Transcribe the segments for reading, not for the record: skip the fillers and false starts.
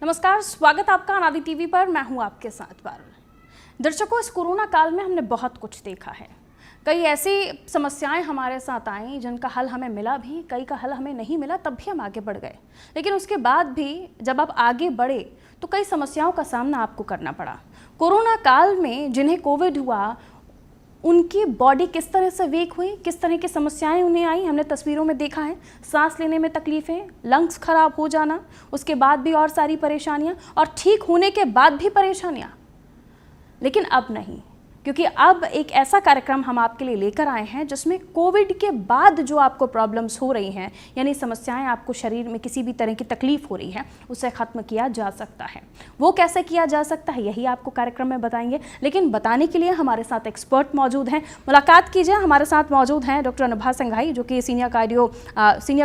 नमस्कार, स्वागत आपका अनादि टीवी पर। मैं हूं आपके साथ पारुल। दर्शकों, इस कोरोना काल में हमने बहुत कुछ देखा है। कई ऐसी समस्याएं हमारे साथ आई जिनका हल हमें मिला भी, कई का हल हमें नहीं मिला, तब भी हम आगे बढ़ गए। लेकिन उसके बाद भी जब आप आगे बढ़े तो कई समस्याओं का सामना आपको करना पड़ा। कोरोना काल में जिन्हें कोविड हुआ उनकी बॉडी किस तरह से वीक हुई, किस तरह की समस्याएं उन्हें आई, हमने तस्वीरों में देखा है। सांस लेने में तकलीफ़ें, लंग्स खराब हो जाना, उसके बाद भी और सारी परेशानियां, और ठीक होने के बाद भी परेशानियां। लेकिन अब नहीं, क्योंकि अब एक ऐसा कार्यक्रम हम आपके लिए लेकर आए हैं जिसमें कोविड के बाद जो आपको प्रॉब्लम्स हो रही हैं, यानी समस्याएं, आपको शरीर में किसी भी तरह की तकलीफ हो रही है, उसे ख़त्म किया जा सकता है। वो कैसे किया जा सकता है, यही आपको कार्यक्रम में बताएंगे। लेकिन बताने के लिए हमारे साथ एक्सपर्ट मौजूद हैं। मुलाकात कीजिए, हमारे साथ मौजूद हैं डॉक्टर अनुभा संघाई, जो कि सीनियर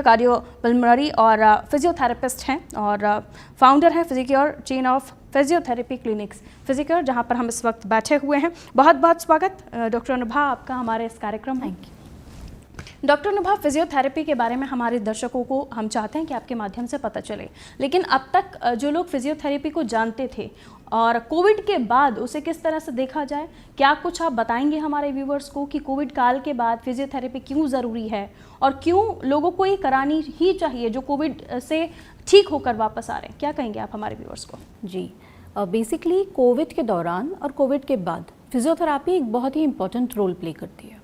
कार्डियो पल्मोनरी और फिजियोथेरेपिस्ट हैं और फाउंडर हैं Physicure chain of physiotherapy clinics Physicure, जहां पर हम इस वक्त बैठे हुए हैं। बहुत बहुत स्वागत डॉक्टर अनुभा आपका हमारे इस कार्यक्रम में। डॉक्टर अनुभा, फिजियोथेरेपी के बारे में हमारे दर्शकों को हम चाहते हैं कि आपके माध्यम से पता चले। लेकिन अब तक जो लोग फिजियोथेरेपी को जानते थे और कोविड के बाद उसे किस तरह से देखा जाए, क्या कुछ आप बताएंगे हमारे व्यूवर्स को कि कोविड काल के बाद फिजियोथेरेपी क्यों ज़रूरी है और क्यों लोगों को ये करानी ही चाहिए जो कोविड से ठीक होकर वापस आ रहे हैं? क्या कहेंगे आप हमारे व्यूवर्स को? जी, बेसिकली कोविड के दौरान और कोविड के बाद फिजियोथेरेपी एक बहुत ही इंपॉर्टेंट रोल प्ले करती है।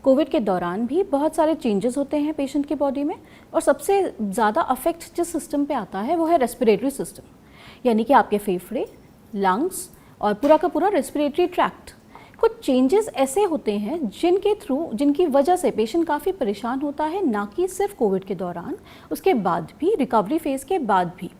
कोविड के दौरान भी बहुत सारे चेंजेस होते हैं पेशेंट की बॉडी में, और सबसे ज़्यादा अफेक्ट जिस सिस्टम पे आता है वो है रेस्पिरेटरी सिस्टम, यानी कि आपके फेफड़े, लंग्स और पूरा का पूरा रेस्पिरेटरी ट्रैक्ट। कुछ चेंजेस ऐसे होते हैं जिनकी वजह से पेशेंट काफ़ी परेशान होता है, ना कि सिर्फ कोविड के दौरान, उसके बाद भी, रिकवरी फेज़ के बाद भी।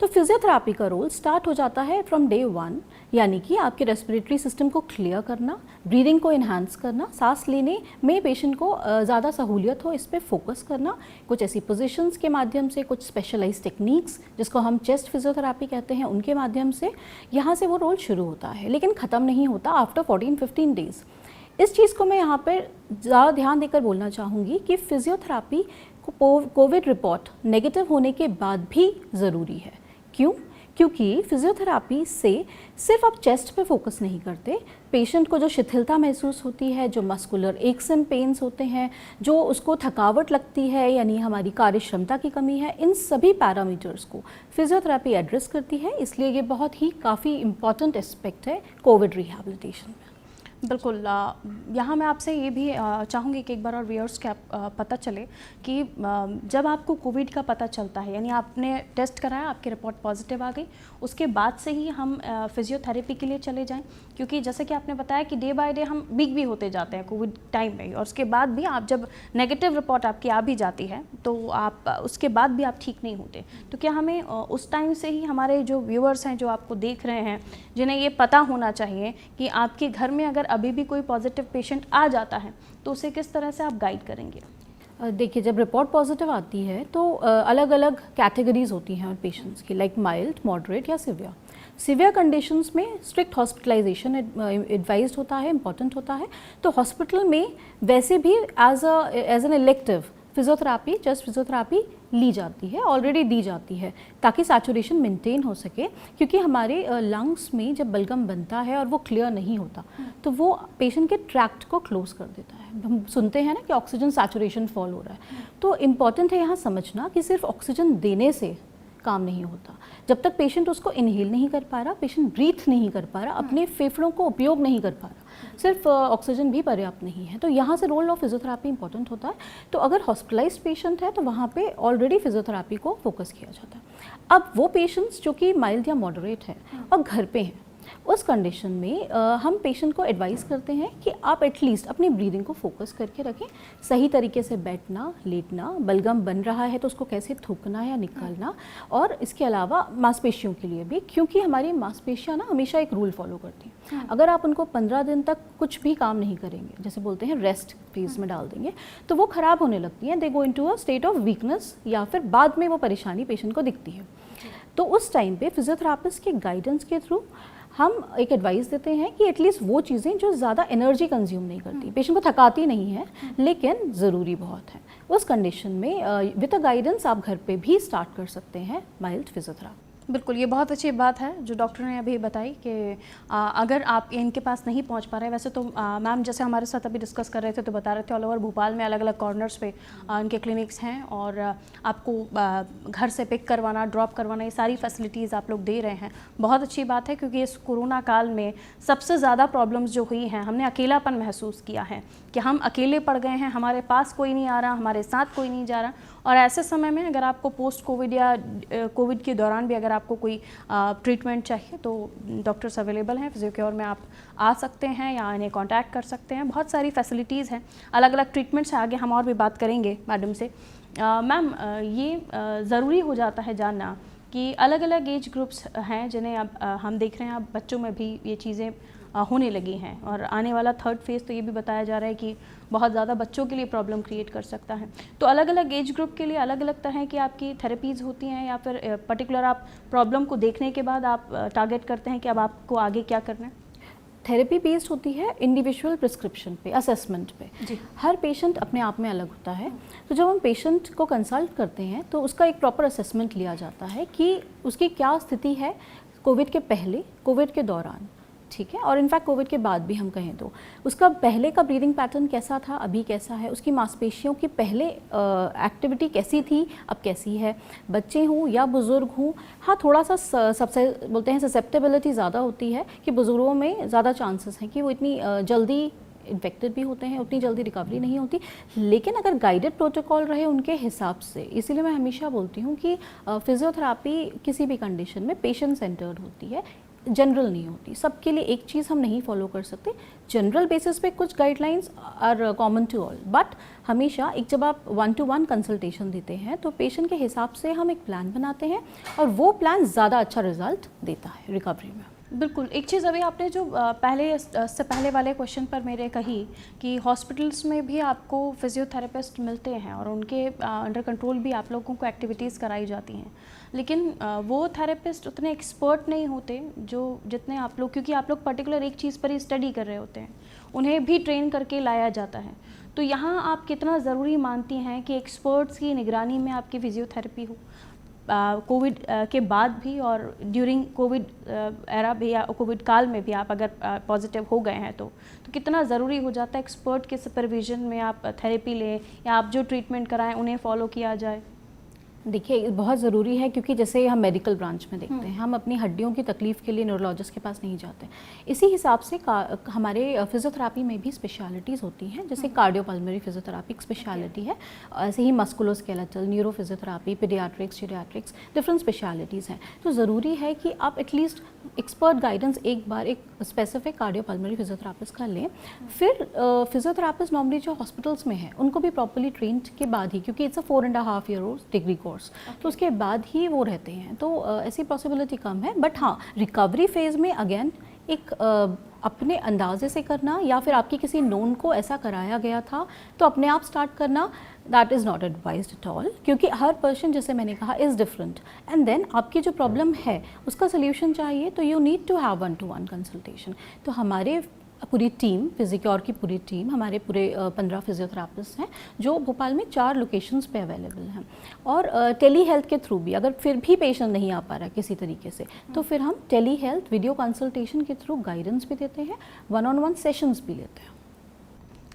तो फिजियोथेरेपी का रोल स्टार्ट हो जाता है फ्रॉम डे 1, यानी कि आपके रेस्पिरेटरी सिस्टम को क्लियर करना, ब्रीदिंग को इन्हांस करना, सांस लेने में पेशेंट को ज़्यादा सहूलियत हो, इस पर फोकस करना, कुछ ऐसी पोजीशंस के माध्यम से, कुछ स्पेशलाइज्ड टेक्निक्स जिसको हम चेस्ट फिजियोथेरेपी कहते हैं, उनके माध्यम से यहाँ से वो रोल शुरू होता है। लेकिन ख़त्म नहीं होता आफ्टर 14-15 डेज़। इस चीज़ को मैं यहाँ पर ज़्यादा ध्यान देकर बोलना चाहूँगी कि फिजियोथेरेपी को कोविड रिपोर्ट नेगेटिव होने के बाद भी ज़रूरी है। क्यों? क्योंकि फिजियोथेरेपी से सिर्फ आप चेस्ट पे फोकस नहीं करते, पेशेंट को जो शिथिलता महसूस होती है, जो मस्कुलर एक्स एंड पेन्स होते हैं, जो उसको थकावट लगती है, यानी हमारी कार्य क्षमता की कमी है, इन सभी पैरामीटर्स को फिजियोथेरेपी एड्रेस करती है। इसलिए ये बहुत ही काफ़ी इम्पॉर्टेंट एस्पेक्ट है कोविड रिहैबिलिटेशन में। बिल्कुल। यहाँ मैं आपसे ये भी चाहूँगी कि एक बार और व्यूअर्स को पता चले कि जब आपको कोविड का पता चलता है, यानी आपने टेस्ट कराया, आपकी रिपोर्ट पॉजिटिव आ गई, उसके बाद से ही हम फिजियोथेरेपी के लिए चले जाएं, क्योंकि जैसे कि आपने बताया कि डे बाय डे हम वीक भी होते जाते हैं कोविड टाइम में, और उसके बाद भी आप जब नेगेटिव रिपोर्ट आपकी आ भी जाती है तो आप उसके बाद भी आप ठीक नहीं होते। तो क्या हमें उस टाइम से ही हमारे जो व्यूअर्स हैं, जो आपको देख रहे हैं, जिन्हें ये पता होना चाहिए कि आपके घर में अगर अभी भी कोई पॉजिटिव पेशेंट आ जाता है तो उसे किस तरह से आप गाइड करेंगे? देखिए, जब रिपोर्ट पॉजिटिव आती है तो अलग अलग कैटेगरीज होती हैं पेशेंट्स की, लाइक माइल्ड, मॉडरेट या सिवियर। सिवियर कंडीशंस में स्ट्रिक्ट हॉस्पिटलाइजेशन एडवाइज्ड होता है, इम्पॉर्टेंट होता है। तो हॉस्पिटल में वैसे भी as an elective physiotherapy, chest physiotherapy ली जाती है, ऑलरेडी दी जाती है, ताकि सैचुरेशन मेंटेन हो सके। क्योंकि हमारे लंग्स में जब बलगम बनता है और वो क्लियर नहीं होता तो वो पेशेंट के ट्रैक्ट को क्लोज कर देता है। हम सुनते हैं ना कि ऑक्सीजन सैचुरेशन फॉल हो रहा है। तो इम्पॉर्टेंट है यहाँ समझना कि सिर्फ ऑक्सीजन देने से काम नहीं होता। जब तक पेशेंट उसको इनहेल नहीं कर पा रहा, पेशेंट ब्रीथ नहीं कर पा रहा, अपने फेफड़ों को उपयोग नहीं कर पा रहा, सिर्फ ऑक्सीजन भी पर्याप्त नहीं है, तो यहाँ से रोल ऑफ फिजियोथेरेपी इंपॉर्टेंट होता है। तो अगर हॉस्पिटलाइज्ड पेशेंट है तो वहाँ पे ऑलरेडी फिजियोथेरेपी को फोकस किया जाता है। अब वो पेशेंट्स जो कि माइल्ड या मॉडरेट हैं और घर पे हैं, उस कंडीशन में हम पेशेंट को एडवाइस करते हैं कि आप एटलीस्ट अपनी ब्रीदिंग को फोकस करके रखें, सही तरीके से बैठना, लेटना, बलगम बन रहा है तो उसको कैसे थूकना या निकालना, और इसके अलावा मांसपेशियों के लिए भी, क्योंकि हमारी मांसपेशियां ना हमेशा एक रूल फॉलो करती हैं। अगर आप उनको 15 दिन तक कुछ भी काम नहीं करेंगे, जैसे बोलते हैं रेस्ट फेज में डाल देंगे, तो वो ख़राब होने लगती हैं, they go into a state of weakness, या फिर बाद में वो परेशानी पेशेंट को दिखती है। तो उस टाइम पे फिजियोथेरेपिस्ट के गाइडेंस के थ्रू हम एक एडवाइस देते हैं कि एटलीस्ट वो चीज़ें जो ज़्यादा एनर्जी कंज्यूम नहीं करती, पेशेंट को थकाती नहीं है लेकिन ज़रूरी बहुत है, उस कंडीशन में विद अ गाइडेंस आप घर पे भी स्टार्ट कर सकते हैं माइल्ड फिजियोथेरेपी। बिल्कुल, ये बहुत अच्छी बात है जो डॉक्टर ने अभी बताई कि अगर आप इनके पास नहीं पहुंच पा रहे, वैसे तो मैम जैसे हमारे साथ अभी डिस्कस कर रहे थे तो बता रहे थे ऑल ओवर भोपाल में अलग अलग कॉर्नर्स पे इनके क्लिनिक्स हैं और आपको घर से पिक करवाना, ड्रॉप करवाना, ये सारी फैसिलिटीज़ आप लोग दे रहे हैं। बहुत अच्छी बात है क्योंकि इस कोरोना काल में सबसे ज़्यादा प्रॉब्लम्स जो हुई हैं, हमने अकेलापन महसूस किया है कि हम अकेले पड़ गए हैं, हमारे पास कोई नहीं आ रहा, हमारे साथ कोई नहीं जा रहा। और ऐसे समय में अगर आपको पोस्ट कोविड या कोविड के दौरान भी अगर आपको कोई ट्रीटमेंट चाहिए तो डॉक्टर्स अवेलेबल हैं, फिजियोक्योर में आप आ सकते हैं या इन्हें कांटेक्ट कर सकते हैं। बहुत सारी फैसिलिटीज़ हैं, अलग अलग ट्रीटमेंट्स हैं। आगे हम और भी बात करेंगे मैडम से। मैम ये ज़रूरी हो जाता है जानना कि अलग अलग एज ग्रुप्स हैं जिन्हें अब हम देख रहे हैं, अब बच्चों में भी ये चीज़ें होने लगी हैं और आने वाला थर्ड फेज़ तो ये भी बताया जा रहा है कि बहुत ज़्यादा बच्चों के लिए प्रॉब्लम क्रिएट कर सकता है। तो अलग अलग एज ग्रुप के लिए अलग अलग तरह की आपकी थेरेपीज़ होती हैं या फिर पर्टिकुलर आप प्रॉब्लम को देखने के बाद आप टारगेट करते हैं कि अब आपको आगे क्या करना है? थेरेपी बेस्ड होती है इंडिविजुअल प्रिस्क्रिप्शन पे, असेसमेंट पे। जी। हर पेशेंट अपने आप में अलग होता है, तो जब हम पेशेंट को कंसल्ट करते हैं तो उसका एक प्रॉपर असेसमेंट लिया जाता है कि उसकी क्या स्थिति है कोविड के पहले, कोविड के दौरान, ठीक है, और इनफैक्ट कोविड के बाद भी हम कहें तो उसका पहले का ब्रीदिंग पैटर्न कैसा था, अभी कैसा है, उसकी मांसपेशियों की पहले एक्टिविटी कैसी थी, अब कैसी है, बच्चे हों या बुज़ुर्ग हों। हाँ, थोड़ा सा सबसे बोलते हैं ससेप्टेबिलिटी ज़्यादा होती है कि बुज़ुर्गों में ज़्यादा चांसेस हैं कि वो इतनी जल्दी इन्फेक्टेड भी होते हैं, उतनी जल्दी रिकवरी नहीं होती। लेकिन अगर गाइडेड प्रोटोकॉल रहे उनके हिसाब से, इसीलिए मैं हमेशा बोलती हूँ कि फिजियोथेरापी किसी भी कंडीशन में पेशेंट सेंटर्ड होती है, जनरल नहीं होती। सबके लिए एक चीज़ हम नहीं फॉलो कर सकते। जनरल बेसिस पे कुछ guidelines are common to all, but हमेशा एक जब आप 1-to-1 कंसल्टेशन देते हैं तो पेशेंट के हिसाब से हम एक प्लान बनाते हैं और वो प्लान ज़्यादा अच्छा रिजल्ट देता है रिकवरी में। बिल्कुल। एक चीज़ अभी आपने जो से पहले वाले क्वेश्चन पर मेरे कही कि हॉस्पिटल्स में भी आपको फिजियोथेरेपिस्ट मिलते हैं और उनके अंडर कंट्रोल भी आप लोगों को एक्टिविटीज़ कराई जाती हैं, लेकिन वो थेरेपिस्ट उतने एक्सपर्ट नहीं होते जो जितने आप लोग, क्योंकि आप लोग पर्टिकुलर एक चीज़ पर ही स्टडी कर रहे होते हैं, उन्हें भी ट्रेन करके लाया जाता है। तो यहाँ आप कितना ज़रूरी मानती हैं कि एक्सपर्ट्स की निगरानी में आपकी फिजियोथेरेपी हो कोविड के बाद भी और ड्यूरिंग कोविड एरा भी या कोविड काल में भी आप अगर पॉजिटिव हो गए हैं तो कितना ज़रूरी हो जाता है एक्सपर्ट के सुपरविजन में आप थेरेपी लें या आप जो ट्रीटमेंट कराएं उन्हें फॉलो किया जाए? देखिए, बहुत ज़रूरी है क्योंकि जैसे हम मेडिकल ब्रांच में देखते हैं, हम अपनी हड्डियों की तकलीफ़ के लिए न्यूरोलॉजिस्ट के पास नहीं जाते। इसी हिसाब से हमारे फिजियोथेरापी में भी स्पेशलिटीज़ होती हैं, जैसे कार्डियोपल्मोनरी फिजियोथेरापी एक स्पेशलिटी है, ऐसे ही musculoskeletal, neuro physiotherapy, paediatrics, geriatrics, different specialities हैं। तो ज़रूरी है कि आप एटलीस्ट एक्सपर्ट गाइडेंस एक बार एक स्पेसिफिक कार्डियोपल्मोनरी फिजियोथेरापिस्ट का लें। फिर फिजियोथेरापिस्ट नॉर्मली जो हॉस्पिटल्स में है उनको भी प्रॉपर्ली ट्रेंड के बाद ही, क्योंकि it's a 4.5 year degree course, तो उसके बाद ही वो रहते हैं, तो ऐसी पॉसिबिलिटी कम है। बट हाँ, रिकवरी फेज़ में अगेन एक अपने अंदाजे से करना या फिर आपकी किसी नोन को ऐसा कराया गया था तो अपने आप स्टार्ट करना, that is not advised at all, क्योंकि हर पर्सन, जैसे मैंने कहा, इज़ डिफरेंट। एंड देन आपकी जो प्रॉब्लम है उसका सोल्यूशन चाहिए तो you need to have 1-to-1 consultation. तो हमारे पूरी टीम, फिजिक्योर की पूरी टीम, हमारे पूरे 15 फिजियोथेरापिस्ट हैं जो भोपाल में 4 लोकेशंस पे अवेलेबल हैं। और टेली हेल्थ के थ्रू भी अगर फिर भी पेशेंट नहीं आ पा रहा है किसी तरीके से, तो फिर हम टेली हेल्थ वीडियो कंसल्टेशन के थ्रू गाइडेंस भी देते हैं, 1-on-1 सेशंस भी लेते हैं।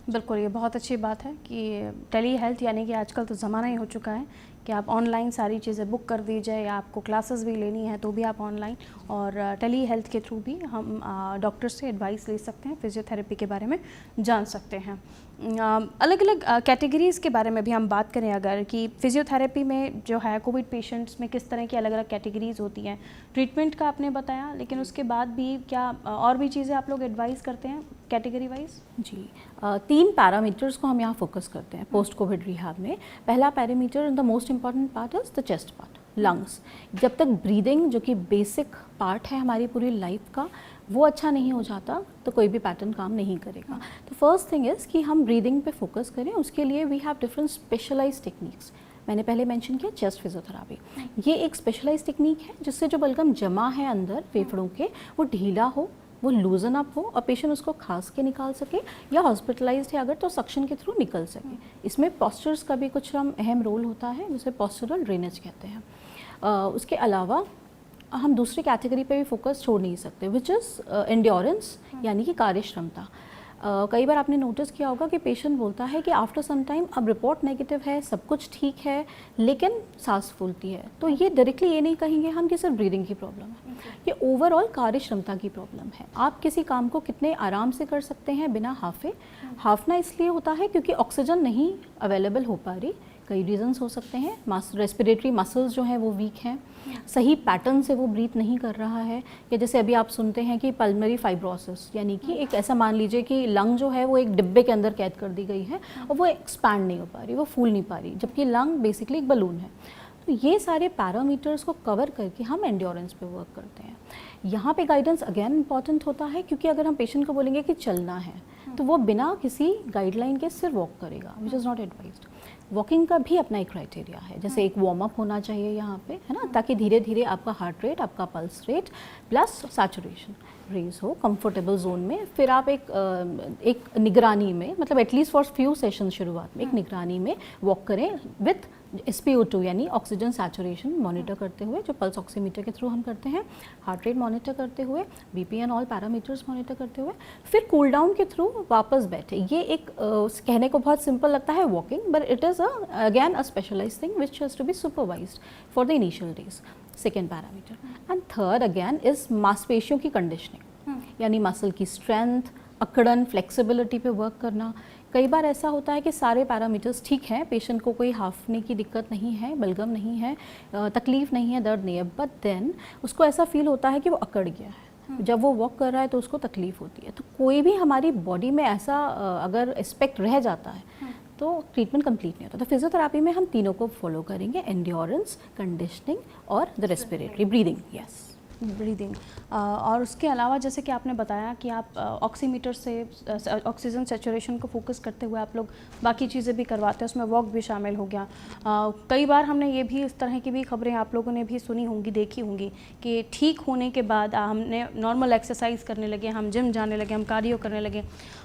बिल्कुल, ये बहुत अच्छी बात है कि टेली हेल्थ, यानी कि आजकल तो ज़माना ही हो चुका है कि आप ऑनलाइन सारी चीज़ें बुक कर दीजिए या आपको क्लासेस भी लेनी है तो भी आप ऑनलाइन, और टेली हेल्थ के थ्रू भी हम डॉक्टर से एडवाइस ले सकते हैं, फिजियोथेरेपी के बारे में जान सकते हैं। अलग अलग कैटेगरीज़ के बारे में भी हम बात करें अगर, कि फिजियोथेरेपी में जो है कोविड पेशेंट्स में किस तरह की अलग अलग कैटेगरीज़ होती हैं। ट्रीटमेंट का आपने बताया, लेकिन उसके बाद भी क्या और भी चीज़ें आप लोग एडवाइस करते हैं कैटेगरी वाइज? जी, 3 पैरामीटर्स को हम यहाँ फोकस करते हैं पोस्ट कोविड रिहैब में। पहला parameter and the most important part is the chest part, lungs. जब तक ब्रीदिंग, जो कि बेसिक पार्ट है हमारी पूरी लाइफ का, वो अच्छा नहीं हो जाता तो कोई भी पैटर्न काम नहीं करेगा। तो फर्स्ट थिंग इज़ कि हम ब्रीदिंग पे फोकस करें। उसके लिए we have different specialized techniques. मैंने पहले मेंशन किया चेस्ट फिजियोथेरापी, ये एक स्पेशलाइज्ड टेक्निक है जिससे जो बलगम जमा है अंदर फेफड़ों के, वो ढीला हो, वो लूजन अप हो और पेशेंट उसको खांस के निकाल सके, या हॉस्पिटलाइज्ड है अगर तो सक्शन के थ्रू निकल सके। इसमें पॉस्चर्स का भी कुछ अहम रोल होता है, जिसे पॉस्चरल ड्रेनेज कहते हैं। उसके अलावा हम दूसरी कैटेगरी पे भी फोकस छोड़ नहीं सकते, विच इज़ एंड्योरेंस, यानी कि कार्यक्षमता। कई बार आपने नोटिस किया होगा कि पेशेंट बोलता है कि आफ्टर सम टाइम अब रिपोर्ट नेगेटिव है, सब कुछ ठीक है, लेकिन सांस फूलती है। तो ये डायरेक्टली ये नहीं कहेंगे हम कि सिर्फ ब्रीदिंग की प्रॉब्लम है, ये ओवरऑल कार्यक्षमता की प्रॉब्लम है। आप किसी काम को कितने आराम से कर सकते हैं बिना हाफे। हाफना इसलिए होता है क्योंकि ऑक्सीजन नहीं अवेलेबल हो पा रही, कई रीजंस हो सकते हैं। रेस्पिरेटरी मसल्स जो हैं वो वीक हैं, सही पैटर्न से वो ब्रीथ नहीं कर रहा है, या जैसे अभी आप सुनते हैं कि पल्मोनरी फाइब्रोसिस, यानी कि एक ऐसा मान लीजिए कि लंग जो है वो एक डिब्बे के अंदर कैद कर दी गई है और वो एक्सपैंड नहीं हो पा रही, वो फूल नहीं पा रही, जबकि लंग बेसिकली एक बलून है। तो ये सारे पैरामीटर्स को कवर करके हम एंड्योरेंस पे वर्क करते हैं। यहाँ पे गाइडेंस अगेन इंपॉर्टेंट होता है, क्योंकि अगर हम पेशेंट को बोलेंगे कि चलना है तो वो बिना किसी गाइडलाइन के सिर्फ वॉक करेगा, which is not advised. Walking का भी अपना एक क्राइटेरिया है, जैसे एक वार्म अप होना चाहिए यहाँ पे, है ना, ताकि धीरे धीरे आपका हार्ट रेट, आपका pulse rate plus saturation raise हो कंफर्टेबल जोन में। फिर आप एक निगरानी में, मतलब एटलीस्ट फॉर फ्यू सेशन शुरुआत में एक निगरानी में वॉक करें विथ SpO2 यानी ऑक्सीजन सैचुरेशन मॉनिटर करते हुए, जो पल्स ऑक्सीमीटर के थ्रू हम करते हैं, हार्ट रेट मॉनिटर करते हुए, BP and all parameters monitor करते हुए, फिर कूल डाउन के थ्रू वापस बैठे। ये एक कहने को बहुत सिंपल लगता है walking, but it is again a specialized thing which has to be supervised for the initial days. Second parameter and third again is मांसपेशियों की कंडीशनिंग, यानी मसल की स्ट्रेंथ, अकड़न, फ्लेक्सिबिलिटी पे वर्क करना। कई बार ऐसा होता है कि सारे पैरामीटर्स ठीक हैं, पेशेंट को कोई हाफने की दिक्कत नहीं है, बलगम नहीं है, तकलीफ नहीं है, दर्द नहीं है, बट देन उसको ऐसा फील होता है कि वो अकड़ गया है। जब वो वॉक कर रहा है तो उसको तकलीफ होती है। तो कोई भी हमारी बॉडी में ऐसा अगर एस्पेक्ट रह जाता है तो ट्रीटमेंट कंप्लीट नहीं होता। तो फिजियोथेरेपी में हम तीनों को फॉलो करेंगे, एंड्योरेंस, कंडीशनिंग और the respiratory breathing. Yes, breathing. और उसके अलावा जैसे कि आपने बताया कि आप ऑक्सीमीटर से ऑक्सीजन सैचुरेशन को फोकस करते हुए आप लोग बाकी चीज़ें भी करवाते हैं, उसमें वॉक भी शामिल हो गया। कई बार हमने ये भी, इस तरह की भी खबरें आप लोगों ने भी सुनी होंगी, देखी होंगी कि ठीक होने के बाद हमने नॉर्मल एक्सरसाइज करने लगे, हम जिम जाने लगे, हम कार्डियो करने लगे,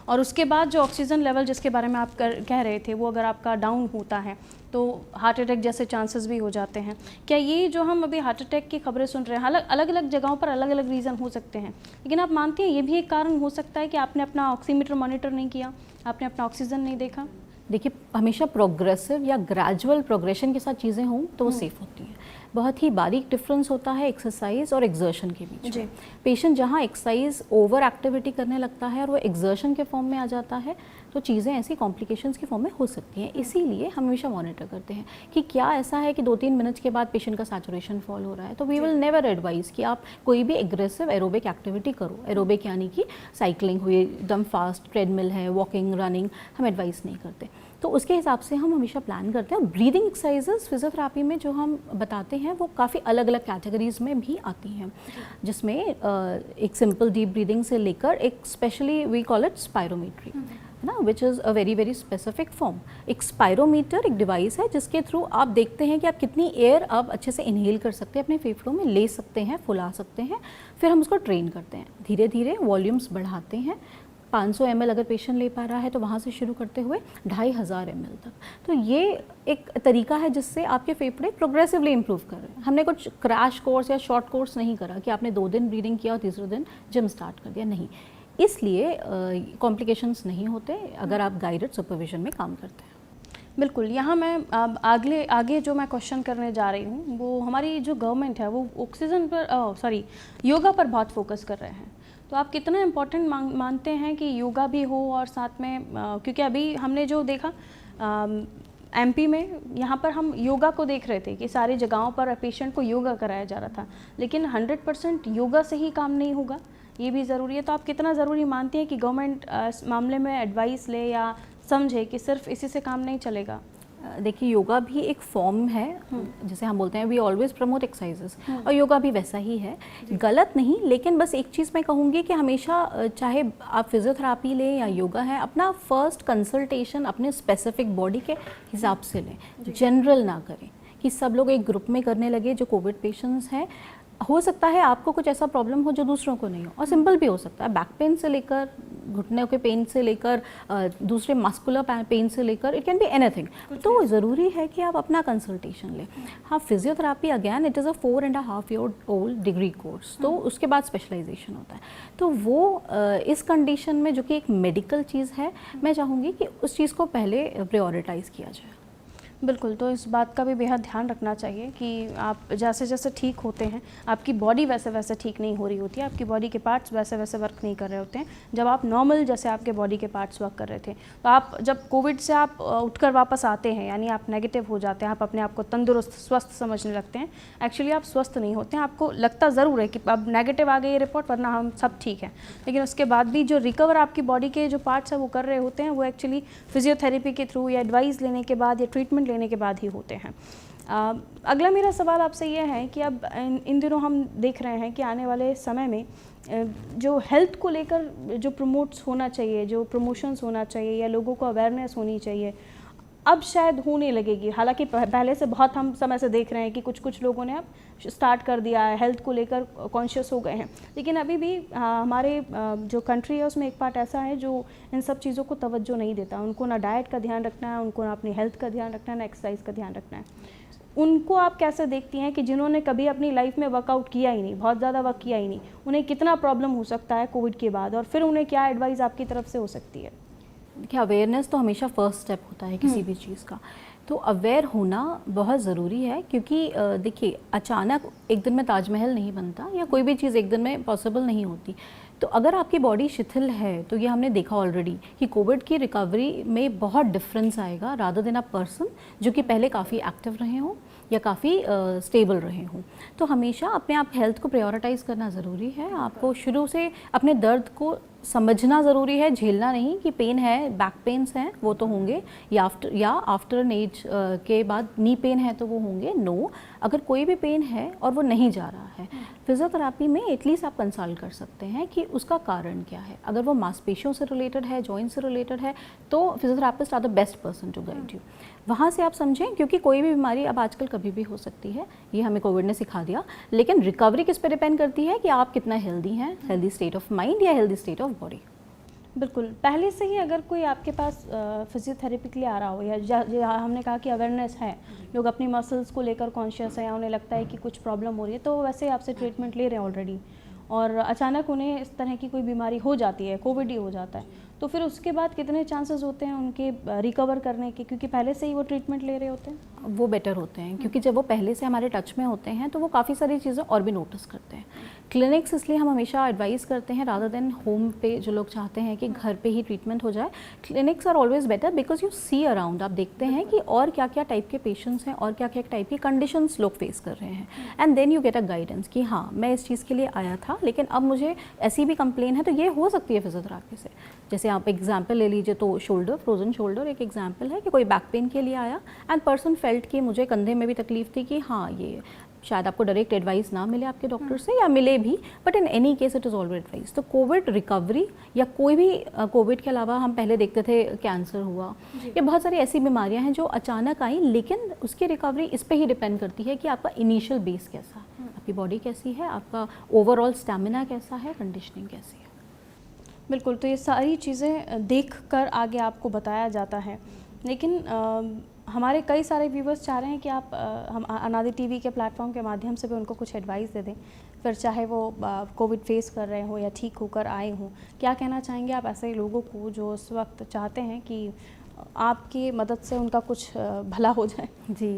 और उसके बाद जो ऑक्सीजन लेवल जिसके बारे में आप कह रहे थे वो अगर आपका डाउन होता है तो हार्ट अटैक जैसे चांसेस भी हो जाते हैं। क्या ये जो हम अभी हार्ट अटैक की खबरें सुन रहे हैं, अलग अलग जगहों पर अलग अलग रीज़न हो सकते हैं, लेकिन आप मानते हैं ये भी एक कारण हो सकता है कि आपने अपना ऑक्सीमीटर मॉनिटर नहीं किया, आपने अपना ऑक्सीजन नहीं देखा? देखिए, हमेशा प्रोग्रेसिव या ग्रेजुअल प्रोग्रेशन के साथ चीज़ें हों तो वो सेफ़ होती हैं। बहुत ही बारीक डिफरेंस होता है एक्सरसाइज और एक्सर्शन के बीच में। पेशेंट जहाँ एक्सरसाइज ओवर एक्टिविटी करने लगता है और वो एक्सर्शन के फॉर्म में आ जाता है तो चीज़ें ऐसी कॉम्प्लिकेशंस की फॉर्म में हो सकती हैं। इसीलिए हम हमेशा मॉनिटर करते हैं कि क्या ऐसा है कि 2-3 मिनट के बाद पेशेंट का सैचुरेशन फॉल हो रहा है, तो वी विल नेवर एडवाइज कि आप कोई भी एग्रेसिव एरोबिक एक्टिविटी करो। एरोबिक यानी कि साइकिलिंग हुई, एकदम फास्ट, ट्रेडमिल है, वॉकिंग, रनिंग, हम एडवाइस नहीं करते। तो उसके हिसाब से हम हमेशा प्लान करते हैं। ब्रीदिंग एक्सरसाइजेस फिजियोथेरेपी में जो हम बताते हैं वो काफ़ी अलग अलग कैटेगरीज में भी आती हैं, जिसमें एक सिंपल डीप ब्रीदिंग से लेकर एक specially we call it spirometry, है ना, which is a very very specific form. एक स्पायरोमीटर एक डिवाइस है जिसके थ्रू आप देखते हैं कि आप कितनी एयर आप अच्छे से इनहेल कर सकते हैं, अपने फेफड़ों में ले सकते हैं, फुला सकते हैं। फिर हम उसको ट्रेन करते हैं, धीरे धीरे वॉल्यूम्स बढ़ाते हैं। 500 ml अगर पेशेंट ले पा रहा है तो वहाँ से शुरू करते हुए 2500 ml तक। तो ये एक तरीका है जिससे आपके फेफड़े प्रोग्रेसिवली इंप्रूव कर रहे हैं। हमने कुछ क्रैश कोर्स या शॉर्ट कोर्स नहीं करा कि आपने 2 दिन ब्रीदिंग किया और तीसरे दिन जिम स्टार्ट कर दिया, नहीं। इसलिए कॉम्प्लिकेशंस नहीं होते अगर आप गाइडेड सुपरविजन में काम करते हैं। बिल्कुल। यहाँ मैं आगे जो मैं क्वेश्चन करने जा रही हूँ वो हमारी जो गवर्नमेंट है वो ऑक्सीजन पर योगा पर बहुत फोकस कर रहे हैं, तो आप कितना इम्पोर्टेंट मानते हैं कि योगा भी हो और साथ में क्योंकि अभी हमने जो देखा MP में, यहाँ पर हम योगा को देख रहे थे कि सारी जगहों पर पेशेंट को योगा कराया जा रहा था, लेकिन 100% योगा से ही काम नहीं होगा, ये भी ज़रूरी है। तो आप कितना ज़रूरी मानते हैं कि गवर्नमेंट इस मामले में एडवाइस ले या समझे कि सिर्फ इसी से काम नहीं चलेगा? देखिए, योगा भी एक फॉर्म है, जैसे हम बोलते हैं वी ऑलवेज प्रमोट एक्सरसाइजेस, और योगा भी वैसा ही है, गलत नहीं। लेकिन बस एक चीज़ मैं कहूँगी कि हमेशा चाहे आप फिजियोथेरेपी लें या योगा है, अपना फर्स्ट कंसल्टेशन अपने स्पेसिफिक बॉडी के हिसाब से लें, जनरल ना करें कि सब लोग एक ग्रुप में करने लगे जो कोविड पेशेंट्स हैं। हो सकता है आपको कुछ ऐसा प्रॉब्लम हो जो दूसरों को नहीं हो, और सिंपल भी हो सकता है, बैक पेन से लेकर घुटनों के पेन से लेकर दूसरे मस्कुलर पेन से लेकर, इट कैन बी एनीथिंग। तो ज़रूरी है कि आप अपना कंसल्टेशन लें। हाँ, physiotherapy again it is a 4.5 year old degree course, तो उसके बाद स्पेशलाइजेशन होता है। तो वो इस कंडीशन में जो कि एक मेडिकल चीज़ है, मैं चाहूँगी कि उस चीज़ को पहले प्रायोरिटाइज़ किया जाए। बिल्कुल, तो इस बात का भी बेहद ध्यान रखना चाहिए कि आप जैसे जैसे ठीक होते हैं, आपकी बॉडी वैसे वैसे ठीक नहीं हो रही होती है, आपकी बॉडी के पार्ट्स वैसे वैसे वर्क नहीं कर रहे होते हैं जब आप नॉर्मल जैसे आपके बॉडी के पार्ट्स वर्क कर रहे थे। तो आप जब कोविड से आप उठकर वापस आते हैं, यानी आप नेगेटिव हो जाते हैं, आप अपने आप को तंदुरुस्त स्वस्थ समझने लगते हैं, एक्चुअली आप स्वस्थ नहीं होते हैं। आपको लगता ज़रूर है कि अब नेगेटिव आ गई ये रिपोर्ट, वरना हम सब ठीक हैं, लेकिन उसके बाद भी जो रिकवर आपकी बॉडी के जो पार्ट्स हैं वो कर रहे होते हैं, वो एक्चुअली फिजियोथेरेपी के थ्रू या एडवाइस लेने के बाद या ट्रीटमेंट लेने के बाद ही होते हैं। अगला मेरा सवाल आपसे ये है कि अब इन दिनों हम देख रहे हैं कि आने वाले समय में जो हेल्थ को लेकर जो प्रमोट्स होना चाहिए, जो प्रमोशंस होना चाहिए या लोगों को अवेयरनेस होनी चाहिए, अब शायद होने लगेगी। हालांकि पहले से बहुत हम समय से देख रहे हैं कि कुछ लोगों ने अब स्टार्ट कर दिया है, हेल्थ को लेकर कॉन्शियस हो गए हैं, लेकिन अभी भी हमारे जो कंट्री है उसमें एक पार्ट ऐसा है जो इन सब चीज़ों को तवज्जो नहीं देता। उनको ना डाइट का ध्यान रखना है, उनको ना अपनी हेल्थ का ध्यान रखना है, ना एक्सरसाइज का ध्यान रखना है। उनको आप कैसे देखती हैं कि जिन्होंने कभी अपनी लाइफ में वर्कआउट किया ही नहीं, बहुत ज़्यादा वर्क किया ही नहीं, उन्हें कितना प्रॉब्लम हो सकता है कोविड के बाद, और फिर उन्हें क्या एडवाइस आपकी तरफ से हो सकती है? देखिए, अवेयरनेस तो हमेशा फर्स्ट स्टेप होता है किसी भी चीज़ का, तो अवेयर होना बहुत ज़रूरी है। क्योंकि देखिए, अचानक एक दिन में ताजमहल नहीं बनता, या कोई भी चीज़ एक दिन में पॉसिबल नहीं होती। तो अगर आपकी बॉडी शिथिल है, तो ये हमने देखा ऑलरेडी कि कोविड की रिकवरी में बहुत डिफरेंस आएगा रादर देन अ पर्सन जो कि पहले काफ़ी एक्टिव रहे हों या काफ़ी स्टेबल रहे हों। तो हमेशा अपने आप हेल्थ को प्रायोरिटाइज़ करना ज़रूरी है। आपको शुरू से अपने दर्द को समझना ज़रूरी है, झेलना नहीं कि पेन है, बैक पेन्स हैं वो तो होंगे, या आफ्टर एन एज के बाद नी पेन है तो वो होंगे। नो, अगर कोई भी पेन है और वो नहीं जा रहा है, फिजियोथेरेपी में एटलीस्ट आप कंसल्ट कर सकते हैं कि उसका कारण क्या है। अगर वो मांसपेशियों से रिलेटेड है, जॉइंट से रिलेटेड है, तो physiotherapist are the best person to guide you. वहाँ से आप समझें, क्योंकि कोई भी बीमारी अब आजकल कभी भी हो सकती है, ये हमें कोविड ने सिखा दिया। लेकिन रिकवरी किस पे डिपेंड करती है कि आप कितना हेल्दी हैं, हेल्दी स्टेट ऑफ माइंड या हेल्दी स्टेट ऑफ बॉडी। बिल्कुल, पहले से ही अगर कोई आपके पास फिजियोथेरेपी के लिए आ रहा हो, या हमने कहा कि अवेयरनेस है, लोग अपनी मसल्स को लेकर कॉन्शियस है, या उन्हें लगता है कि कुछ प्रॉब्लम हो रही है, तो वैसे आपसे ट्रीटमेंट ले रहे हैं ऑलरेडी, और अचानक उन्हें इस तरह की कोई बीमारी हो जाती है, कोविड ही हो जाता है, तो फिर उसके बाद कितने चांसेस होते हैं उनके रिकवर करने के, क्योंकि पहले से ही वो ट्रीटमेंट ले रहे होते हैं? वो बेटर होते हैं, क्योंकि जब वो पहले से हमारे टच में होते हैं तो वो काफ़ी सारी चीज़ें और भी नोटिस करते हैं। क्लिनिक्स इसलिए हम हमेशा एडवाइस करते हैं रादर देन होम पे, जो लोग चाहते हैं कि घर पे ही ट्रीटमेंट हो जाए। Clinics are always better because you see around, आप देखते हैं कि और क्या क्या टाइप के पेशेंट्स हैं और क्या क्या टाइप की कंडीशंस लोग फेस कर रहे हैं, and then you get a guidance कि हाँ, मैं इस चीज़ के लिए आया था, लेकिन अब मुझे ऐसी भी कंप्लेन है, तो ये हो सकती है फिजियोथेरेपी से। जैसे आप एग्जाम्पल ले लीजिए, तो शोल्डर, फ्रोजन शोल्डर एक एग्जाम्पल है कि कोई बैक पेन के लिए आया एंड पर्सन फेल्ट कि मुझे कंधे में भी तकलीफ थी, कि हाँ, ये शायद आपको डायरेक्ट एडवाइस ना मिले आपके डॉक्टर से, या मिले भी, but in any case it is always advice. तो कोविड रिकवरी या कोई भी कोविड के अलावा हम पहले देखते थे कैंसर हुआ, या बहुत सारी ऐसी बीमारियां हैं जो अचानक आई, लेकिन उसकी रिकवरी इस पे ही डिपेंड करती है कि आपका इनिशियल बेस कैसा है, आपकी बॉडी कैसी है, आपका ओवरऑल स्टैमिना कैसा है, कंडीशनिंग कैसी है। बिल्कुल, तो ये सारी चीज़ें देख कर आगे आपको बताया जाता है, लेकिन हमारे कई सारे व्यूवर्स चाह रहे हैं कि आप हम अनादि टीवी के प्लेटफॉर्म के माध्यम से भी उनको कुछ एडवाइस दे दें, फिर चाहे वो कोविड फेस कर रहे हो या ठीक होकर आए हों। क्या कहना चाहेंगे आप ऐसे लोगों को जो उस वक्त चाहते हैं कि आपकी मदद से उनका कुछ भला हो जाए? जी,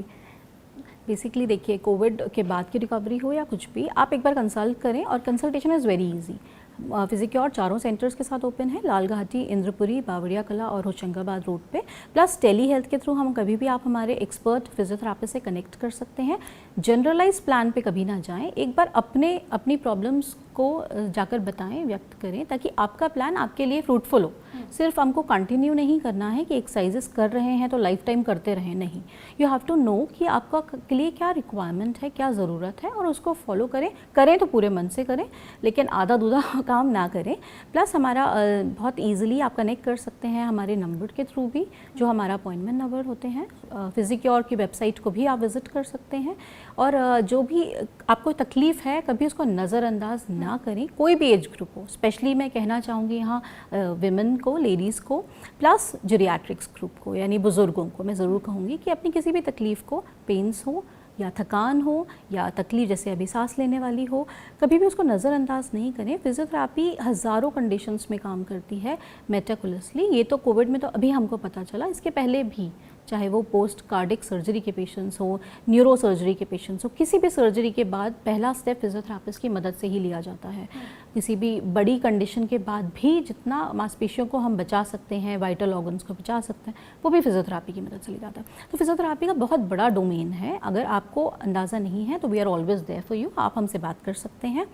बेसिकली देखिए, कोविड के बाद की रिकवरी हो या कुछ भी, आप एक बार कंसल्ट करें, और consultation is very easy. Physicure 4 centres के साथ ओपन है, लालघाटी, इंद्रपुरी, बावड़िया कला और होशंगाबाद रोड पे। प्लस टेली हेल्थ के थ्रू हम कभी भी आप हमारे एक्सपर्ट फिजियोथेरेपिस्ट से कनेक्ट कर सकते हैं। जनरलाइज प्लान पे कभी ना जाएं, एक बार अपनी प्रॉब्लम्स को जाकर बताएं, व्यक्त करें, ताकि आपका प्लान आपके लिए फ्रूटफुल हो। सिर्फ हमको कंटिन्यू नहीं करना है कि एक्सरसाइजेस कर रहे हैं तो लाइफ टाइम करते रहें, नहीं। यू हैव टू नो कि आपका के लिए क्या रिक्वायरमेंट है, क्या ज़रूरत है, और उसको फॉलो करें तो पूरे मन से करें, लेकिन आधा दूधा काम ना करें। प्लस हमारा बहुत ईजिली आप कनेक्ट कर सकते हैं हमारे नंबर के थ्रू भी, जो हमारा अपॉइंटमेंट नंबर होते हैं। फिजिक्योर की वेबसाइट को भी आप विज़िट कर सकते हैं। और जो भी आपको तकलीफ़ है, कभी उसको नज़रअंदाज ना करें, कोई भी एज ग्रुप हो। स्पेशली मैं कहना चाहूँगी यहाँ विमेन को, लेडीज़ को, प्लस जेरियाट्रिक्स ग्रुप को, यानी बुज़ुर्गों को मैं ज़रूर कहूँगी कि अपनी किसी भी तकलीफ़ को, पेंस हो या थकान हो या तकलीफ़ जैसे अभी सांस लेने वाली हो, कभी भी उसको नज़रअंदाज नहीं करें। फिजियोथेरेपी हज़ारों कंडीशंस में काम करती है मेटिकुलसली। ये तो कोविड में तो अभी हमको पता चला, इसके पहले भी, चाहे वो पोस्ट कार्डिक सर्जरी के पेशेंट्स हो, न्यूरो सर्जरी के पेशेंट्स हो, किसी भी सर्जरी के बाद पहला स्टेप फिजियोथेरेपिस्ट की मदद से ही लिया जाता है। किसी भी बड़ी कंडीशन के बाद भी जितना मांसपेशियों को हम बचा सकते हैं, वाइटल ऑर्गन्स को बचा सकते हैं, वो भी फिजियोथेरेपी की मदद से लिया जाता है। तो फिजियोथेरेपी का बहुत बड़ा डोमेन है। अगर आपको अंदाज़ा नहीं है तो we are always there for you. आप हमसे बात कर सकते हैं,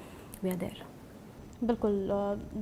वी आर देयर। बिल्कुल,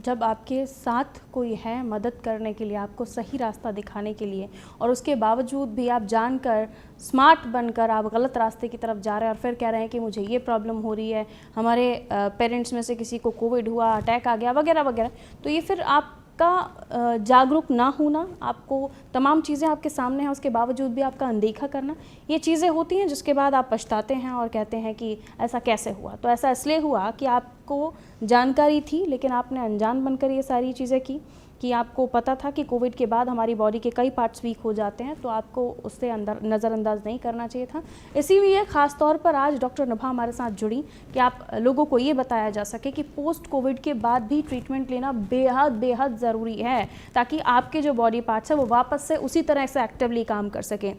जब आपके साथ कोई है मदद करने के लिए, आपको सही रास्ता दिखाने के लिए, और उसके बावजूद भी आप जानकर स्मार्ट बनकर आप गलत रास्ते की तरफ जा रहे हैं और फिर कह रहे हैं कि मुझे ये प्रॉब्लम हो रही है, हमारे पेरेंट्स में से किसी को कोविड हुआ, अटैक आ गया वगैरह वगैरह, तो ये फिर आपका जागरूक ना होना, आपको तमाम चीज़ें आपके सामने हैं उसके बावजूद भी आपका अनदेखा करना, ये चीज़ें होती हैं जिसके बाद आप पछताते हैं और कहते हैं कि ऐसा कैसे हुआ। तो ऐसा इसलिए हुआ कि आपको जानकारी थी, लेकिन आपने अनजान बनकर ये सारी चीज़ें की, कि आपको पता था कि कोविड के बाद हमारी बॉडी के कई पार्ट्स वीक हो जाते हैं, तो आपको उससे अंदर नज़रअंदाज नहीं करना चाहिए था। इसीलिए ख़ास तौर पर आज डॉक्टर नभा हमारे साथ जुड़ी कि आप लोगों को ये बताया जा सके कि पोस्ट कोविड के बाद भी ट्रीटमेंट लेना बेहद बेहद ज़रूरी है, ताकि आपके जो बॉडी पार्ट्स हैं वो वापस से उसी तरह से एक्टिवली काम कर सकें।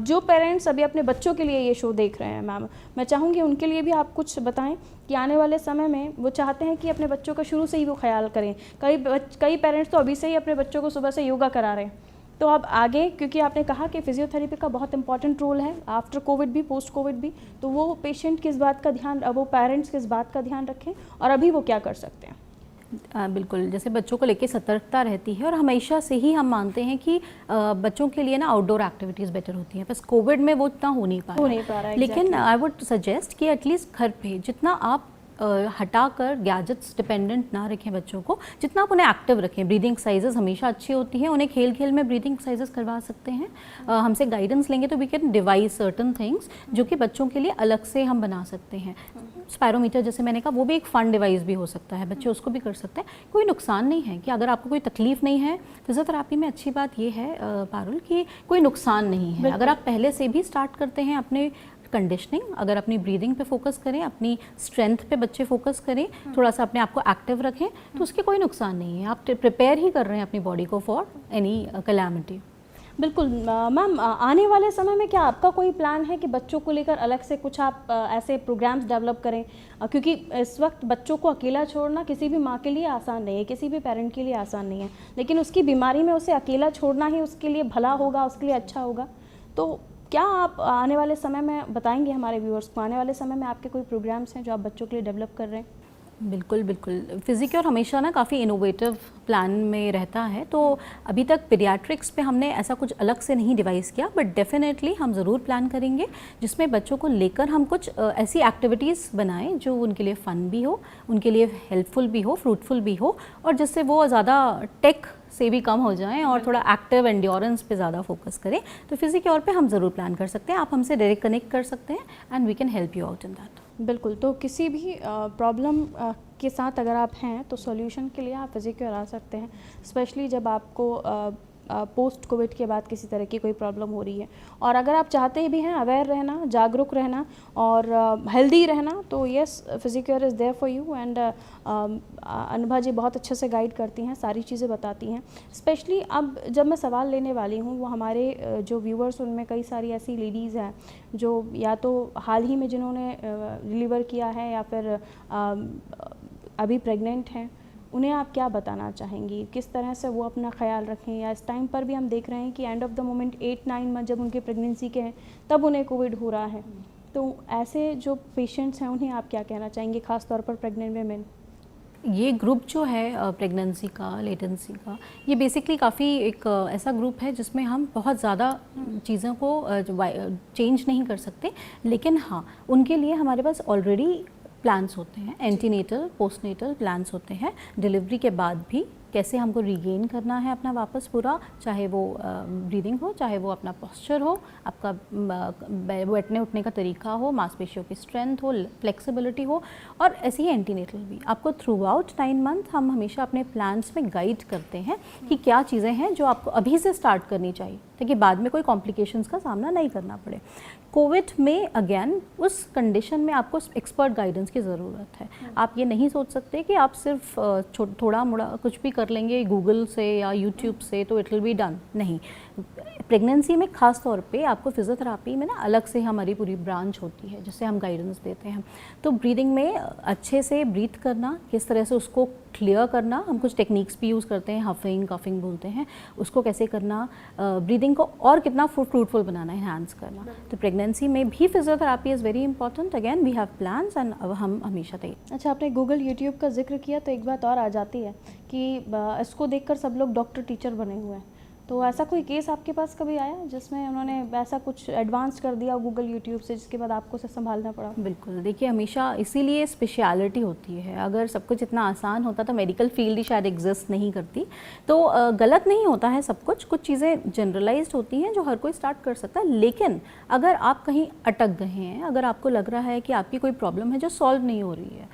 जो पेरेंट्स अभी अपने बच्चों के लिए ये शो देख रहे हैं मैम, मैं चाहूँगी उनके लिए भी आप कुछ बताएं कि आने वाले समय में वो चाहते हैं कि अपने बच्चों का शुरू से ही वो ख्याल करें। कई पेरेंट्स तो अभी से ही अपने बच्चों को सुबह से योगा करा रहे हैं, तो अब आगे, क्योंकि आपने कहा कि फिजियोथेरेपी का बहुत इंपॉर्टेंट रोल है आफ्टर कोविड भी, पोस्ट कोविड भी, तो वो पेशेंट किस बात का ध्यान, वो पेरेंट्स किस बात का ध्यान रखें और अभी वो क्या कर सकते हैं? बिल्कुल, जैसे बच्चों को लेके सतर्कता रहती है और हमेशा से ही हम मानते हैं कि बच्चों के लिए ना आउटडोर एक्टिविटीज़ बेटर होती हैं, बस कोविड में वो इतना हो नहीं पा रहा है। लेकिन आई वुड सजेस्ट कि एटलीस्ट घर पे जितना आप हटाकर गैजेट्स डिपेंडेंट ना रखें बच्चों को, जितना आप उन्हें एक्टिव रखें। ब्रीदिंग एक्सरसाइजेस हमेशा अच्छी होती हैं, उन्हें खेल खेल में ब्रीदिंग एक्सरसाइजेस करवा सकते हैं। हमसे गाइडेंस लेंगे तो we can devise certain things जो कि बच्चों के लिए अलग से हम बना सकते हैं। स्पायरोमीटर जैसे मैंने कहा, वो भी एक फन डिवाइस भी हो सकता है, बच्चे उसको भी कर सकते हैं। कोई नुकसान नहीं है कि अगर आपको कोई तकलीफ नहीं है, फिजियोथेरेपी में अच्छी बात ये है पारुल कि कोई नुकसान नहीं है। अगर आप पहले से भी स्टार्ट करते हैं अपने कंडीशनिंग, अगर अपनी ब्रीदिंग पे फोकस करें, अपनी स्ट्रेंथ पे बच्चे फोकस करें, थोड़ा सा अपने आप को एक्टिव रखें, तो उसके कोई नुकसान नहीं है। आप प्रिपेयर ही कर रहे हैं अपनी बॉडी को फॉर एनी कैलामिटी। बिल्कुल मैम, आने वाले समय में क्या आपका कोई प्लान है कि बच्चों को लेकर अलग से कुछ आप ऐसे प्रोग्राम्स डेवलप करें? क्योंकि इस वक्त बच्चों को अकेला छोड़ना किसी भी माँ के लिए आसान नहीं है, किसी भी पेरेंट के लिए आसान नहीं है, लेकिन उसकी बीमारी में उसे अकेला छोड़ना ही उसके लिए भला होगा, उसके लिए अच्छा होगा। तो क्या आप आने वाले समय में बताएंगे हमारे व्यूअर्स को, आने वाले समय में आपके कोई प्रोग्राम्स हैं जो आप बच्चों के लिए डेवलप कर रहे हैं? बिल्कुल बिल्कुल, फिजिक्योर हमेशा ना काफ़ी इनोवेटिव प्लान में रहता है, तो अभी तक पीडियाट्रिक्स पे हमने ऐसा कुछ अलग से नहीं डिवाइस किया, बट डेफिनेटली हम ज़रूर प्लान करेंगे जिसमें बच्चों को लेकर हम कुछ ऐसी एक्टिविटीज़ बनाएं जो उनके लिए फ़न भी हो, उनके लिए हेल्पफुल भी हो, फ्रूटफुल भी हो, और जिससे वो ज़्यादा टेक से भी कम हो जाएं और थोड़ा एक्टिव एंड्योरेंस पे ज़्यादा फोकस करें। तो फिजिक्योर पे हम ज़रूर प्लान कर सकते हैं। आप हमसे डायरेक्ट कनेक्ट कर सकते हैं and we can help you out in that. बिल्कुल, तो किसी भी प्रॉब्लम के साथ अगर आप हैं तो सॉल्यूशन के लिए आप फिजिक्योर आ सकते हैं, स्पेशली जब आपको पोस्ट कोविड के बाद किसी तरह की कोई प्रॉब्लम हो रही है। और अगर आप चाहते भी हैं अवेयर रहना, जागरूक रहना और हेल्दी रहना, तो yes, Physicure is there for you. And Anubha ji बहुत अच्छे से गाइड करती हैं, सारी चीज़ें बताती हैं। स्पेशली अब जब मैं सवाल लेने वाली हूँ, वो हमारे जो व्यूअर्स, उनमें कई सारी ऐसी लेडीज़ हैं जो या तो हाल ही में जिन्होंने डिलीवर किया है या फिर अभी प्रेग्नेंट हैं। उन्हें आप क्या बताना चाहेंगी, किस तरह से वो अपना ख्याल रखें? या इस टाइम पर भी हम देख रहे हैं कि end of the moment 8-9 month जब उनके प्रेगनेंसी के हैं तब उन्हें कोविड हो रहा है, तो ऐसे जो पेशेंट्स हैं उन्हें आप क्या कहना चाहेंगे, ख़ास तौर पर प्रेग्नेंट वेमेन? ये ग्रुप जो है प्रेगनेंसी का, लेटेंसी का, ये बेसिकली काफ़ी एक ऐसा ग्रुप है जिसमें हम बहुत ज़्यादा चीज़ों को चेंज नहीं कर सकते, लेकिन हाँ उनके लिए हमारे पास ऑलरेडी प्लान्स होते हैं, एंटीनेटल पोस्टनेटल प्लान्स होते हैं। डिलीवरी के बाद भी कैसे हमको रीगेन करना है अपना वापस पूरा, चाहे वो ब्रीदिंग हो, चाहे वो अपना पोस्चर हो, आपका बैठने उठने का तरीका हो, मांसपेशियों की स्ट्रेंथ हो, फ्लेक्सिबिलिटी हो, और ऐसे ही एंटीनेटल भी। आपको थ्रू आउट 9 मंथ हम हमेशा अपने प्लान्स में गाइड करते हैं कि क्या चीज़ें हैं जो आपको अभी से स्टार्ट करनी चाहिए ताकि बाद में कोई कॉम्प्लिकेशंस का सामना नहीं करना पड़े। कोविड में अगेन उस कंडीशन में आपको एक्सपर्ट गाइडेंस की ज़रूरत है। आप ये नहीं सोच सकते कि आप सिर्फ थोड़ा मोड़ा कुछ भी कर लेंगे गूगल से या यूट्यूब से तो इट विल बी डन। नहीं, प्रेगनेंसी में ख़ास तौर पे आपको फिजियोथेरेपी में ना अलग से हमारी पूरी ब्रांच होती है जिससे हम गाइडेंस देते हैं। तो ब्रीदिंग में अच्छे से ब्रीथ करना, किस तरह से उसको क्लियर करना, हम कुछ टेक्निक्स भी यूज़ करते हैं, हफिंग कफिंग बोलते हैं, उसको कैसे करना, ब्रीदिंग को और कितना फ्रूटफुल बनाना, एनहांस करना। तो प्रेगनेंसी में भी physiotherapy is very important. Again we have plans and हम हमेशा तैयार। अच्छा, आपने गूगल यूट्यूब का जिक्र किया तो एक बात और आ जाती है कि इसको देखकर सब लोग डॉक्टर टीचर बने हुए हैं। तो ऐसा कोई केस आपके पास कभी आया जिसमें उन्होंने ऐसा कुछ एडवांस कर दिया गूगल यूट्यूब से जिसके बाद आपको उसे संभालना पड़ा? बिल्कुल, देखिए हमेशा इसीलिए स्पेशलिटी होती है। अगर सब कुछ इतना आसान होता तो मेडिकल फील्ड ही शायद एग्जिस्ट नहीं करती। तो गलत नहीं होता है सब कुछ, कुछ चीज़ें जनरलाइज्ड होती हैं जो हर कोई स्टार्ट कर सकता है। लेकिन अगर आप कहीं अटक गए हैं, अगर आपको लग रहा है कि आपकी कोई प्रॉब्लम है जो सॉल्व नहीं हो रही है,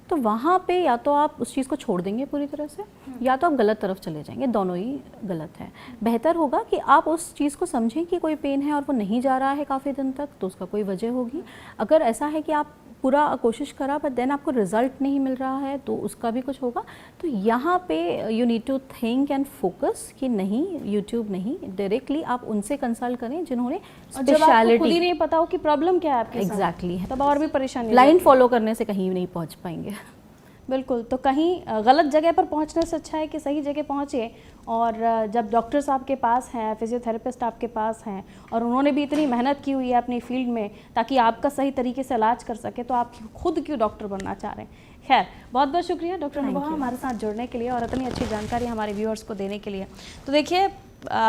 तो वहाँ पे या तो आप उस चीज़ को छोड़ देंगे पूरी तरह से, या तो आप गलत तरफ चले जाएंगे। दोनों ही गलत है। बेहतर होगा कि आप उस चीज़ को समझें कि कोई पेन है और वो नहीं जा रहा है काफ़ी दिन तक, तो उसका कोई वजह होगी। अगर ऐसा है कि आप पूरा कोशिश करा पर देन आपको रिजल्ट नहीं मिल रहा है, तो उसका भी कुछ होगा। तो यहाँ पे you need to think and focus कि नहीं, यूट्यूब नहीं, डायरेक्टली आप उनसे कंसल्ट करें जिन्होंने स्पेशलिटी, खुद ही नहीं पता हो कि प्रॉब्लम क्या है आपके साथ। एग्जैक्टली, तब और भी परेशानी। लाइन फॉलो करने से कहीं नहीं पहुँच पाएंगे। बिल्कुल, तो कहीं गलत जगह पर पहुंचने से अच्छा है कि सही जगह पहुंचे। और जब डॉक्टर साहब के पास हैं, फिजियोथेरेपिस्ट आपके पास हैं और उन्होंने भी इतनी मेहनत की हुई है अपनी फील्ड में ताकि आपका सही तरीके से इलाज कर सके, तो आप खुद क्यों डॉक्टर बनना चाह रहे हैं। खैर, बहुत बहुत शुक्रिया डॉक्टर अनुभा हमारे साथ जुड़ने के लिए और इतनी अच्छी जानकारी हमारे व्यूअर्स को देने के लिए। तो देखिए,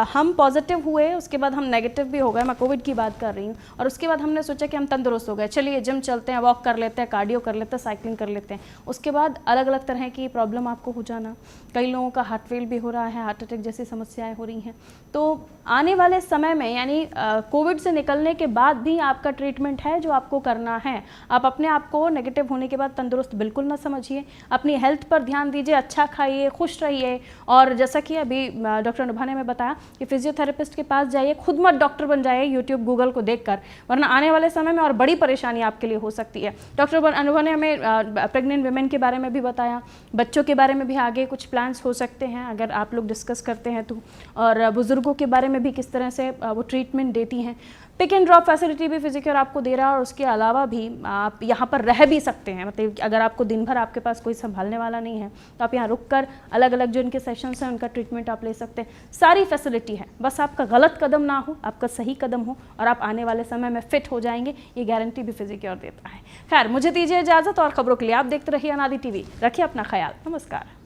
हम पॉजिटिव हुए, उसके बाद हम नेगेटिव भी हो गए। मैं कोविड की बात कर रही हूँ। और उसके बाद हमने सोचा कि हम तंदुरुस्त हो गए, चलिए जिम चलते हैं, वॉक कर लेते हैं, कार्डियो कर लेते हैं, साइकिलिंग कर लेते हैं। उसके बाद अलग अलग तरह की प्रॉब्लम आपको हो जाना, कई लोगों का हार्ट फेल भी हो रहा है, हार्ट अटैक जैसी समस्याएं हो रही हैं। तो आने वाले समय में यानी कोविड से निकलने के बाद भी आपका ट्रीटमेंट है जो आपको करना है। आप अपने आप को नेगेटिव होने के बाद तंदुरुस्त बिल्कुल ना समझिए, अपनी हेल्थ पर ध्यान दीजिए, अच्छा खाइए, खुश रहिए। और जैसा कि अभी डॉक्टर अनुभा ने बताया कि फिजियोथेरेपिस्ट के पास जाइए, खुद मत डॉक्टर बन जाइए यूट्यूब गूगल को देखकर, वरना आने वाले समय में और बड़ी परेशानी आपके लिए हो सकती है। डॉक्टर अनुभा ने हमें प्रेग्नेंट वुमेन के बारे में भी बताया, बच्चों के बारे में भी आगे कुछ प्लान्स हो सकते हैं अगर आप लोग डिस्कस करते हैं तो, और बुजुर्गों के बारे में भी किस तरह से वो ट्रीटमेंट देती हैं। पिक एंड ड्रॉप फैसिलिटी भी फिजिक्योर आपको दे रहा है और उसके अलावा भी आप यहाँ पर रह भी सकते हैं। मतलब अगर आपको दिन भर आपके पास कोई संभालने वाला नहीं है तो आप यहाँ रुककर अलग अलग जो इनके सेशंस हैं उनका ट्रीटमेंट आप ले सकते हैं। सारी फैसिलिटी है, बस आपका गलत कदम ना हो, आपका सही कदम हो और आप आने वाले समय में फिट हो जाएंगे, ये गारंटी भी फिजिक्योर देता है। खैर, मुझे दीजिए इजाज़त और खबरों के लिए आप देखते रहिए अनादि टीवी। रखिए अपना ख्याल। नमस्कार।